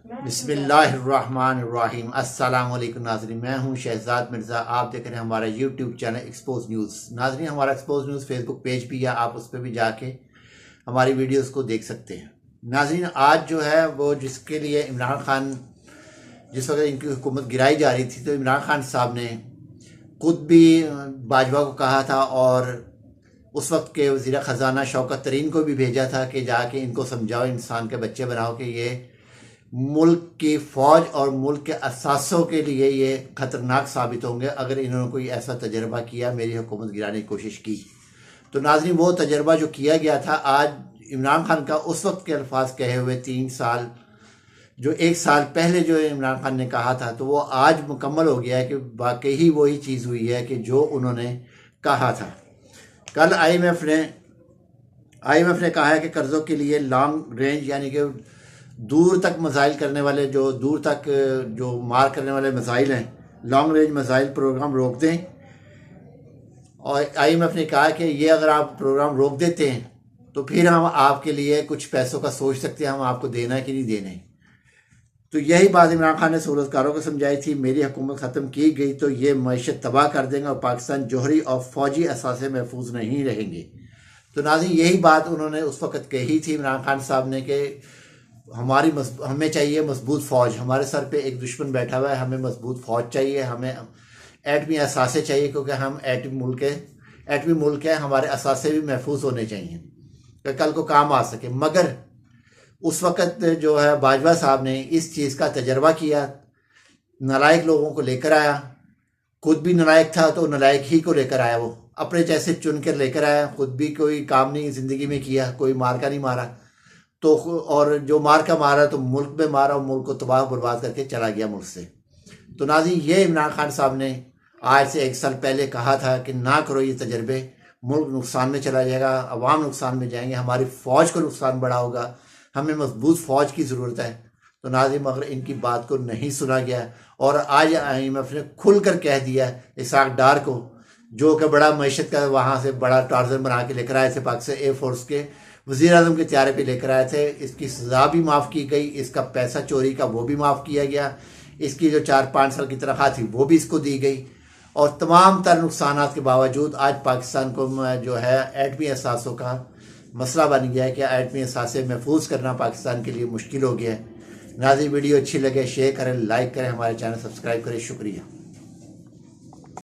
बिस्मिल्लाहिर्रहमानिर्रहीम। अस्सलाम वालेकुम नाज़रीन, मैं हूं शहजाद मिर्ज़ा। आप देख रहे हैं हमारा यूट्यूब चैनल एक्सपोज न्यूज़। नाज़रीन, हमारा एक्सपोज न्यूज़ फेसबुक पेज भी है, आप उस पर भी जाके हमारी वीडियोस को देख सकते हैं। नाज़रीन, आज जो है वो जिसके लिए इमरान खान, जिस वक्त इनकी हुकूमत गिराई जा रही थी, तो इमरान खान साहब ने खुद भी बाजवा को कहा था और उस वक्त के वज़ीर ख़जाना शौकत तरीन को भी भेजा था कि जाके इनको समझाओ, इंसान के बच्चे बनाओ कि ये मुल्क की फ़ौज और मुल्क के असासों के लिए ये ख़तरनाक साबित होंगे अगर इन्होंने कोई ऐसा तजर्बा किया, मेरी हुकूमत गिराने की कोशिश की। तो नाज़रीन, वो तजर्बा जो किया गया था, आज इमरान खान का उस वक्त के अल्फाज कहे हुए 3 साल, जो 1 साल पहले जो इमरान खान ने कहा था, तो वो आज मुकम्मल हो गया है कि वाकई ही वही चीज़ हुई है कि जो उन्होंने कहा था। कल IMF ने कहा है कि कर्ज़ों के लिए लॉन्ग रेंज यानी कि दूर तक मसाइल करने वाले, जो दूर तक जो मार करने वाले मसाइल हैं, लॉन्ग रेंज मसाइल प्रोग्राम रोक दें। और IMF ने कहा कि ये अगर आप प्रोग्राम रोक देते हैं तो फिर हम आपके लिए कुछ पैसों का सोच सकते हैं, हम आपको देना है कि नहीं देना है। तो यही बात इमरान खान ने सहूलतकारों को समझाई थी। मेरी हुकूमत ख़त्म की गई तो ये मईशत तबाह कर देंगे और पाकिस्तान जोहरी और फौजी असासे महफूज नहीं रहेंगे। तो नाज़रीन, यही बात उन्होंने उस वक़्त कही थी इमरान खान साहब ने कि हमें चाहिए मजबूत फ़ौज, हमारे सर पे एक दुश्मन बैठा हुआ है, हमें मजबूत फ़ौज चाहिए, हमें एटमी असासे चाहिए, क्योंकि हम एटमी मुल्क है, हमारे असासे भी महफूज होने चाहिए कि कल को काम आ सके। मगर उस वक़्त जो है बाजवा साहब ने इस चीज़ का तजर्बा किया, नालायक लोगों को लेकर आया, खुद भी नालायक था तो नालायक ही को लेकर आया, वो अपने जैसे चुन कर लेकर आया, खुद भी कोई काम नहीं ज़िंदगी में किया, कोई मार का नहीं मारा, तो और जो मार का मारा तो मुल्क में मारा और मुल्क को तबाह बर्बाद करके चला गया मुल्क से। तो नाज़रीन, ये इमरान खान साहब ने आज से 1 साल पहले कहा था कि ना करो ये तजर्बे, मुल्क नुकसान में चला जाएगा, अवाम नुकसान में जाएंगे, हमारी फ़ौज को नुकसान बड़ा होगा, हमें मजबूत फ़ौज की ज़रूरत है। तो नाज़रीन, मगर इनकी बात को नहीं सुना गया और आज IMF ने खुल कर कह दिया इसाक डार को, जो कि बड़ा मैशत का वहाँ से बड़ा टार्जन बना के लेकर आए थे, पाकिस्तान एयरफोर्स के वज़ीर आज़म के त्यारे पे लेकर आए थे, इसकी सज़ा भी माफ़ की गई, इसका पैसा चोरी का वो भी माफ़ किया गया, इसकी जो 4-5 साल की तनख्वाह थी वो भी इसको दी गई। और तमाम तर नुकसान के बावजूद आज पाकिस्तान को जो है एटमी असासों का मसला बन गया है कि एटमी असासे महफूज करना पाकिस्तान के लिए मुश्किल हो गया है। नाज़रीन, वीडियो अच्छी लगे शेयर करें, लाइक करें, हमारे चैनल सब्सक्राइब करें। शुक्रिया।